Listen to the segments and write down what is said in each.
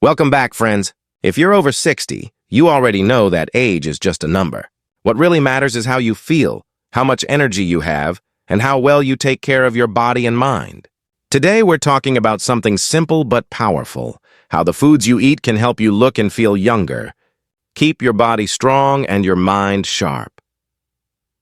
Welcome back, friends. If you're over 60, you already know that age is just a number. What really matters is how you feel, how much energy you have, and how well you take care of your body and mind. Today, we're talking about something simple but powerful, how the foods you eat can help you look and feel younger. Keep your body strong and your mind sharp.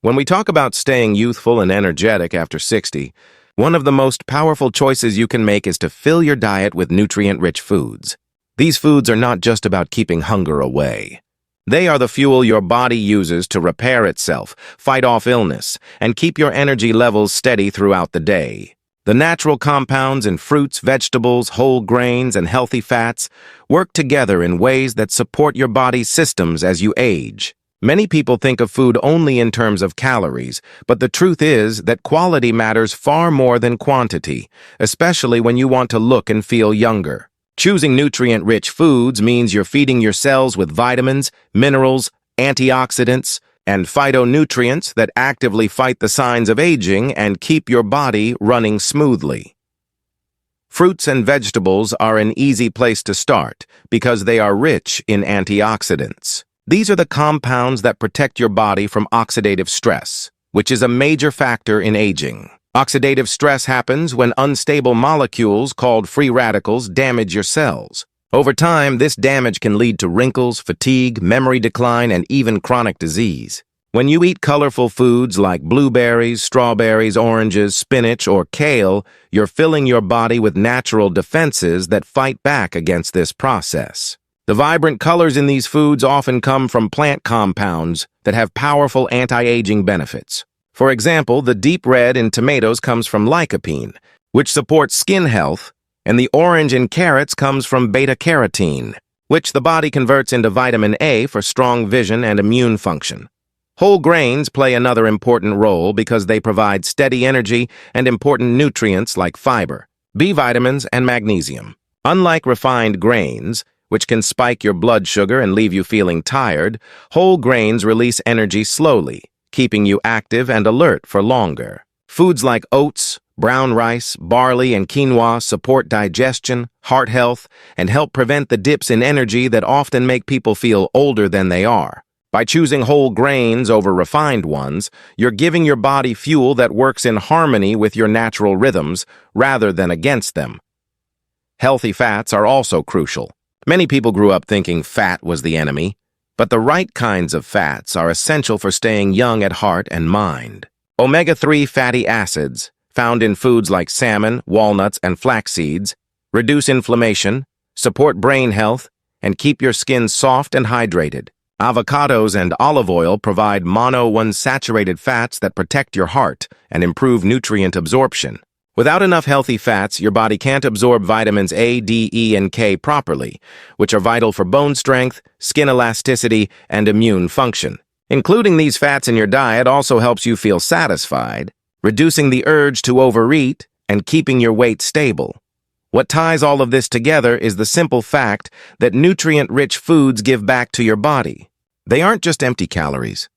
When we talk about staying youthful and energetic after 60, one of the most powerful choices you can make is to fill your diet with nutrient-rich foods. These foods are not just about keeping hunger away. They are the fuel your body uses to repair itself, fight off illness, and keep your energy levels steady throughout the day. The natural compounds in fruits, vegetables, whole grains, and healthy fats work together in ways that support your body's systems as you age. Many people think of food only in terms of calories, but the truth is that quality matters far more than quantity, especially when you want to look and feel younger. Choosing nutrient-rich foods means you're feeding your cells with vitamins, minerals, antioxidants, and phytonutrients that actively fight the signs of aging and keep your body running smoothly. Fruits and vegetables are an easy place to start because they are rich in antioxidants. These are the compounds that protect your body from oxidative stress, which is a major factor in aging. Oxidative stress happens when unstable molecules called free radicals damage your cells. Over time, this damage can lead to wrinkles, fatigue, memory decline, and even chronic disease. When you eat colorful foods like blueberries, strawberries, oranges, spinach, or kale, you're filling your body with natural defenses that fight back against this process. The vibrant colors in these foods often come from plant compounds that have powerful anti-aging benefits. For example, the deep red in tomatoes comes from lycopene, which supports skin health, and the orange in carrots comes from beta-carotene, which the body converts into vitamin A for strong vision and immune function. Whole grains play another important role because they provide steady energy and important nutrients like fiber, B vitamins, and magnesium. Unlike refined grains, which can spike your blood sugar and leave you feeling tired, whole grains release energy slowly, keeping you active and alert for longer. Foods like oats, brown rice, barley, and quinoa support digestion, heart health, and help prevent the dips in energy that often make people feel older than they are. By choosing whole grains over refined ones, you're giving your body fuel that works in harmony with your natural rhythms rather than against them. Healthy fats are also crucial. Many people grew up thinking fat was the enemy, but the right kinds of fats are essential for staying young at heart and mind. Omega-3 fatty acids, found in foods like salmon, walnuts, and flax seeds, reduce inflammation, support brain health, and keep your skin soft and hydrated. Avocados and olive oil provide monounsaturated fats that protect your heart and improve nutrient absorption. Without enough healthy fats, your body can't absorb vitamins A, D, E, and K properly, which are vital for bone strength, skin elasticity, and immune function. Including these fats in your diet also helps you feel satisfied, reducing the urge to overeat and keeping your weight stable. What ties all of this together is the simple fact that nutrient-rich foods give back to your body. They aren't just empty calories.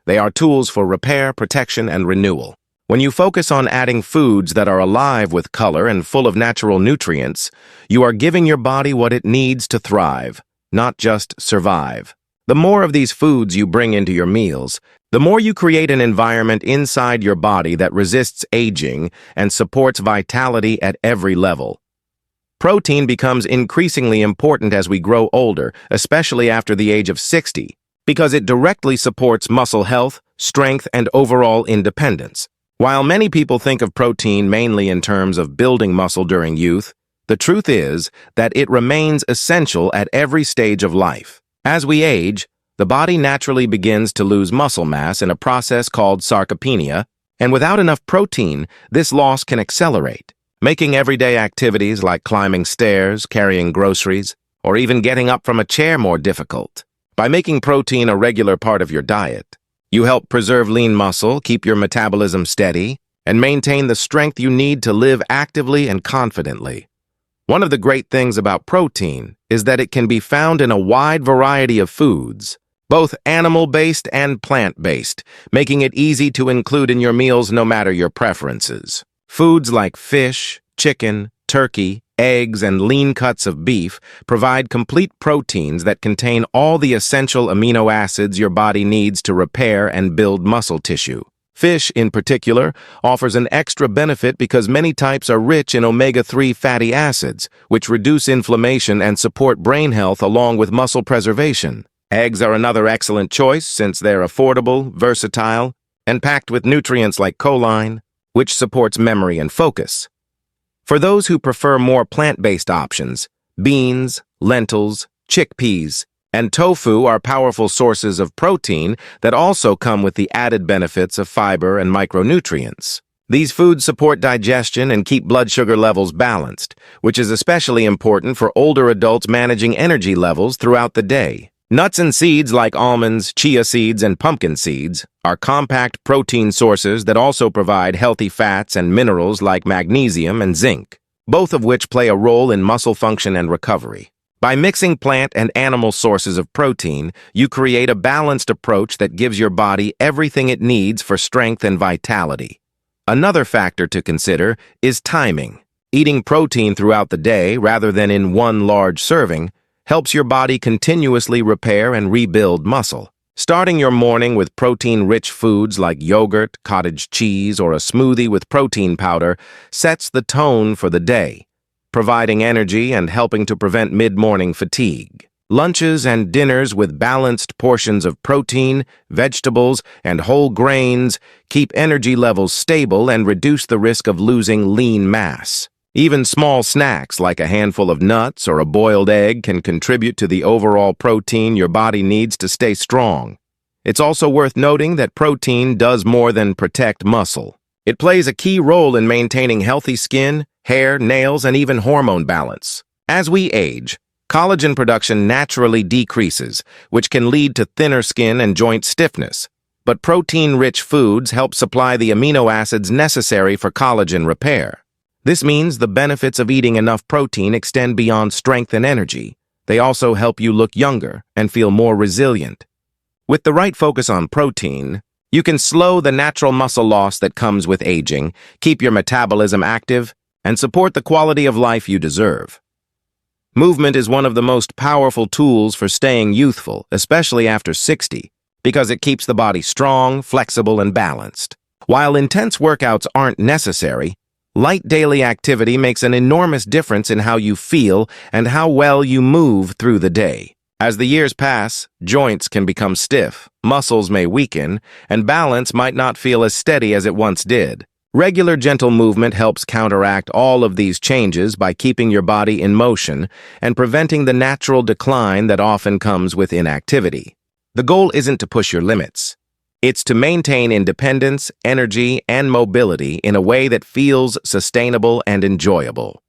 They are tools for repair, protection, and renewal. When you focus on adding foods that are alive with color and full of natural nutrients, you are giving your body what it needs to thrive, not just survive. The more of these foods you bring into your meals, the more you create an environment inside your body that resists aging and supports vitality at every level. Protein becomes increasingly important as we grow older, especially after the age of 60, because it directly supports muscle health, strength, and overall independence. While many people think of protein mainly in terms of building muscle during youth, the truth is that it remains essential at every stage of life. As we age, the body naturally begins to lose muscle mass in a process called sarcopenia, and without enough protein, this loss can accelerate, making everyday activities like climbing stairs, carrying groceries, or even getting up from a chair more difficult. By making protein a regular part of your diet, you help preserve lean muscle, keep your metabolism steady, and maintain the strength you need to live actively and confidently. One of the great things about protein is that it can be found in a wide variety of foods, both animal-based and plant-based, making it easy to include in your meals no matter your preferences. Foods like fish, chicken, turkey, eggs, and lean cuts of beef provide complete proteins that contain all the essential amino acids your body needs to repair and build muscle tissue. Fish, in particular, offers an extra benefit because many types are rich in omega-3 fatty acids, which reduce inflammation and support brain health along with muscle preservation. Eggs are another excellent choice since they're affordable, versatile, and packed with nutrients like choline, which supports memory and focus. For those who prefer more plant-based options, beans, lentils, chickpeas, and tofu are powerful sources of protein that also come with the added benefits of fiber and micronutrients. These foods support digestion and keep blood sugar levels balanced, which is especially important for older adults managing energy levels throughout the day. Nuts and seeds like almonds, chia seeds, and pumpkin seeds are compact protein sources that also provide healthy fats and minerals like magnesium and zinc, both of which play a role in muscle function and recovery. By mixing plant and animal sources of protein, you create a balanced approach that gives your body everything it needs for strength and vitality. Another factor to consider is timing. Eating protein throughout the day rather than in one large serving helps your body continuously repair and rebuild muscle. Starting your morning with protein-rich foods like yogurt, cottage cheese, or a smoothie with protein powder sets the tone for the day, providing energy and helping to prevent mid-morning fatigue. Lunches and dinners with balanced portions of protein, vegetables, and whole grains keep energy levels stable and reduce the risk of losing lean mass. Even small snacks like a handful of nuts or a boiled egg can contribute to the overall protein your body needs to stay strong. It's also worth noting that protein does more than protect muscle. It plays a key role in maintaining healthy skin, hair, nails, and even hormone balance. As we age, collagen production naturally decreases, which can lead to thinner skin and joint stiffness. But protein-rich foods help supply the amino acids necessary for collagen repair. This means the benefits of eating enough protein extend beyond strength and energy. They also help you look younger and feel more resilient. With the right focus on protein, you can slow the natural muscle loss that comes with aging, keep your metabolism active, and support the quality of life you deserve. Movement is one of the most powerful tools for staying youthful, especially after 60, because it keeps the body strong, flexible, and balanced. While intense workouts aren't necessary, light daily activity makes an enormous difference in how you feel and how well you move through the day. As the years pass, joints can become stiff, muscles may weaken, and balance might not feel as steady as it once did. Regular gentle movement helps counteract all of these changes by keeping your body in motion and preventing the natural decline that often comes with inactivity. The goal isn't to push your limits. It's to maintain independence, energy, and mobility in a way that feels sustainable and enjoyable.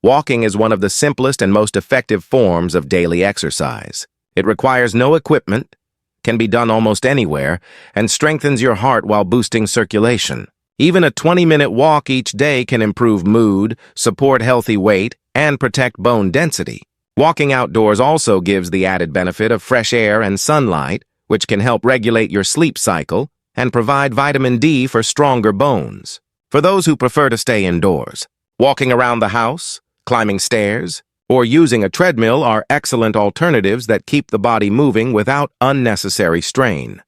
Walking is one of the simplest and most effective forms of daily exercise. It requires no equipment, can be done almost anywhere, and strengthens your heart while boosting circulation. Even a 20-minute walk each day can improve mood, support healthy weight, and protect bone density. Walking outdoors also gives the added benefit of fresh air and sunlight, which can help regulate your sleep cycle and provide vitamin D for stronger bones. For those who prefer to stay indoors, walking around the house, climbing stairs, or using a treadmill are excellent alternatives that keep the body moving without unnecessary strain.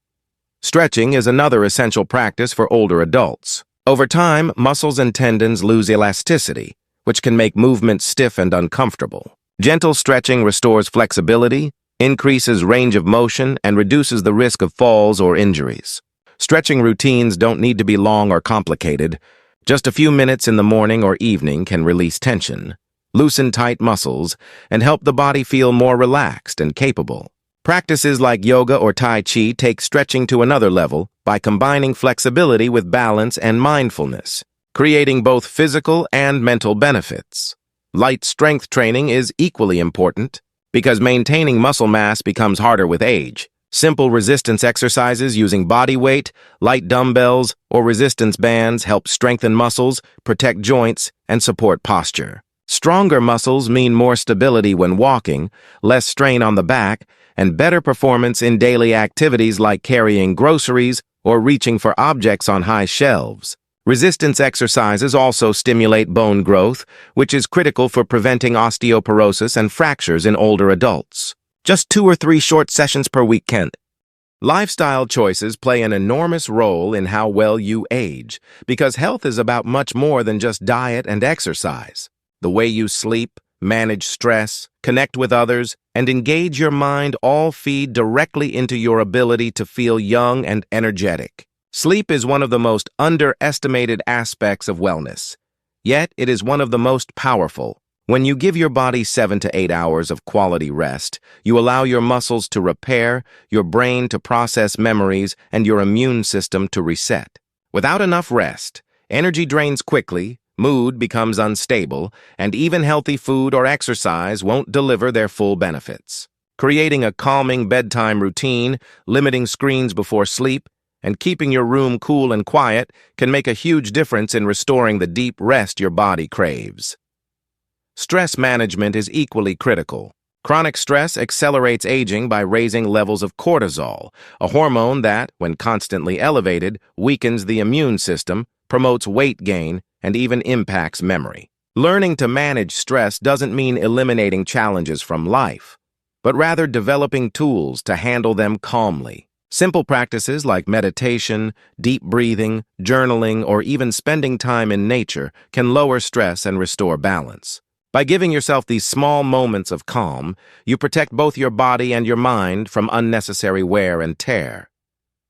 Stretching is another essential practice for older adults. Over time, muscles and tendons lose elasticity, which can make movement stiff and uncomfortable. Gentle stretching restores flexibility, increases range of motion, and reduces the risk of falls or injuries. Stretching routines don't need to be long or complicated. Just a few minutes in the morning or evening can release tension, loosen tight muscles, and help the body feel more relaxed and capable. Practices like yoga or Tai Chi take stretching to another level by combining flexibility with balance and mindfulness, creating both physical and mental benefits. Light strength training is equally important because maintaining muscle mass becomes harder with age. Simple resistance exercises using body weight, light dumbbells, or resistance bands help strengthen muscles, protect joints, and support posture. Stronger muscles mean more stability when walking, less strain on the back, and better performance in daily activities like carrying groceries or reaching for objects on high shelves. Resistance exercises also stimulate bone growth, which is critical for preventing osteoporosis and fractures in older adults. Just 2 or 3 short sessions per weekend. Lifestyle choices play an enormous role in how well you age, because health is about much more than just diet and exercise. The way you sleep, manage stress, connect with others, and engage your mind all feed directly into your ability to feel young and energetic. Sleep is one of the most underestimated aspects of wellness, yet it is one of the most powerful. When you give your body 7 to 8 hours of quality rest, you allow your muscles to repair, your brain to process memories, and your immune system to reset. Without enough rest, energy drains quickly, mood becomes unstable, and even healthy food or exercise won't deliver their full benefits. Creating a calming bedtime routine, limiting screens before sleep, and keeping your room cool and quiet can make a huge difference in restoring the deep rest your body craves. Stress management is equally critical. Chronic stress accelerates aging by raising levels of cortisol, a hormone that, when constantly elevated, weakens the immune system, promotes weight gain, and even impacts memory. Learning to manage stress doesn't mean eliminating challenges from life, but rather developing tools to handle them calmly. Simple practices like meditation, deep breathing, journaling, or even spending time in nature can lower stress and restore balance. By giving yourself these small moments of calm, you protect both your body and your mind from unnecessary wear and tear.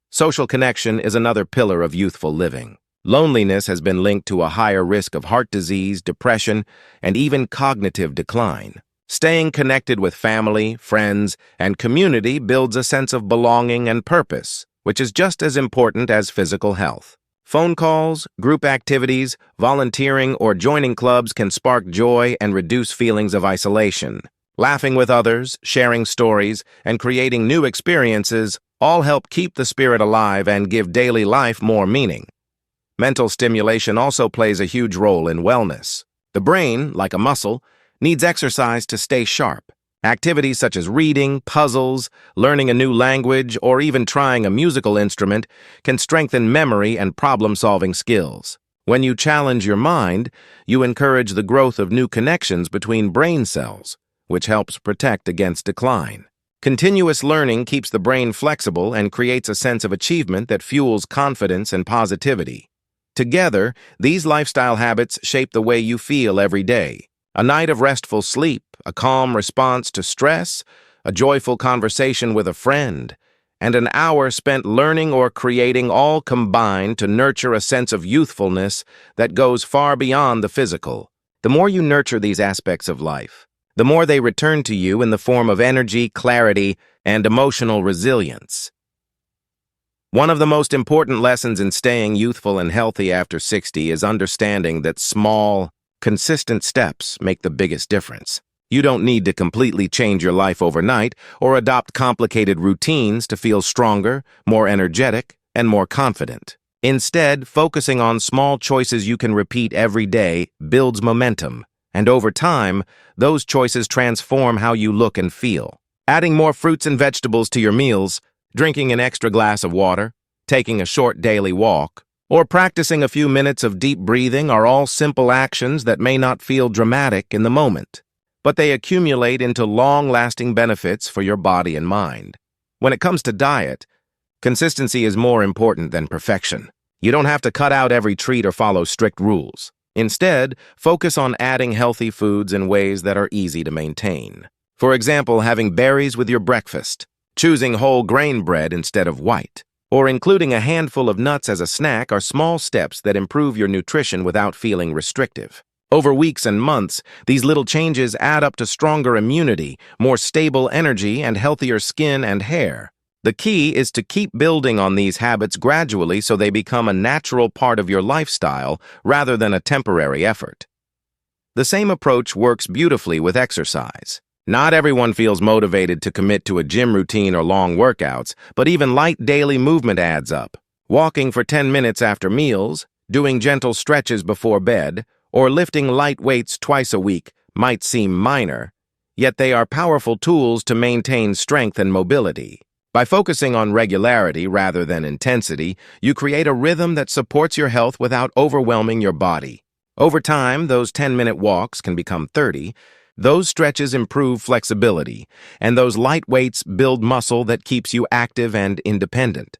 Social connection is another pillar of youthful living. Loneliness has been linked to a higher risk of heart disease, depression, and even cognitive decline. Staying connected with family, friends, and community builds a sense of belonging and purpose, which is just as important as physical health. Phone calls, group activities, volunteering, or joining clubs can spark joy and reduce feelings of isolation. Laughing with others, sharing stories, and creating new experiences all help keep the spirit alive and give daily life more meaning. Mental stimulation also plays a huge role in wellness. The brain, like a muscle, needs exercise to stay sharp. Activities such as reading, puzzles, learning a new language, or even trying a musical instrument can strengthen memory and problem-solving skills. When you challenge your mind, you encourage the growth of new connections between brain cells, which helps protect against decline. Continuous learning keeps the brain flexible and creates a sense of achievement that fuels confidence and positivity. Together, these lifestyle habits shape the way you feel every day. A night of restful sleep, a calm response to stress, a joyful conversation with a friend, and an hour spent learning or creating all combine to nurture a sense of youthfulness that goes far beyond the physical. The more you nurture these aspects of life, the more they return to you in the form of energy, clarity, and emotional resilience. One of the most important lessons in staying youthful and healthy after 60 is understanding that small, consistent steps make the biggest difference. You don't need to completely change your life overnight or adopt complicated routines to feel stronger, more energetic, and more confident. Instead, focusing on small choices you can repeat every day builds momentum, and over time, those choices transform how you look and feel. Adding more fruits and vegetables to your meals, drinking an extra glass of water, taking a short daily walk, or practicing a few minutes of deep breathing are all simple actions that may not feel dramatic in the moment, but they accumulate into long-lasting benefits for your body and mind. When it comes to diet, consistency is more important than perfection. You don't have to cut out every treat or follow strict rules. Instead, focus on adding healthy foods in ways that are easy to maintain. For example, having berries with your breakfast, choosing whole grain bread instead of white, or including a handful of nuts as a snack are small steps that improve your nutrition without feeling restrictive. Over weeks and months, these little changes add up to stronger immunity, more stable energy, and healthier skin and hair. The key is to keep building on these habits gradually so they become a natural part of your lifestyle rather than a temporary effort. The same approach works beautifully with exercise. Not everyone feels motivated to commit to a gym routine or long workouts, but even light daily movement adds up. Walking for 10 minutes after meals, doing gentle stretches before bed, or lifting light weights twice a week might seem minor, yet they are powerful tools to maintain strength and mobility. By focusing on regularity rather than intensity, you create a rhythm that supports your health without overwhelming your body. Over time, those 10-minute walks can become 30. Those stretches improve flexibility, and those light weights build muscle that keeps you active and independent.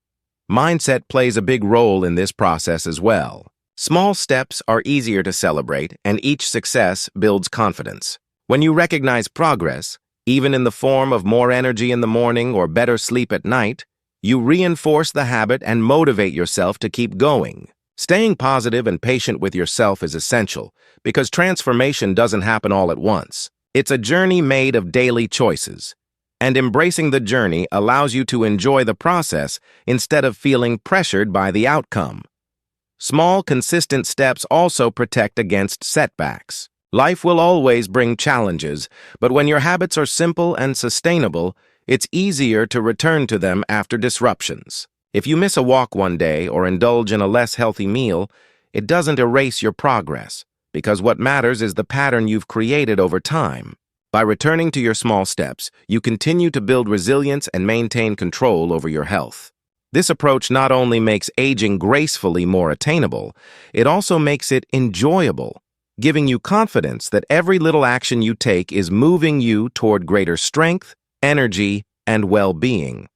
Mindset plays a big role in this process as well. Small steps are easier to celebrate, and each success builds confidence. When you recognize progress, even in the form of more energy in the morning or better sleep at night, you reinforce the habit and motivate yourself to keep going. Staying positive and patient with yourself is essential because transformation doesn't happen all at once. It's a journey made of daily choices, and embracing the journey allows you to enjoy the process instead of feeling pressured by the outcome. Small, consistent steps also protect against setbacks. Life will always bring challenges, but when your habits are simple and sustainable, it's easier to return to them after disruptions. If you miss a walk one day or indulge in a less healthy meal, it doesn't erase your progress, because what matters is the pattern you've created over time. By returning to your small steps, you continue to build resilience and maintain control over your health. This approach not only makes aging gracefully more attainable, it also makes it enjoyable, giving you confidence that every little action you take is moving you toward greater strength, energy, and well-being.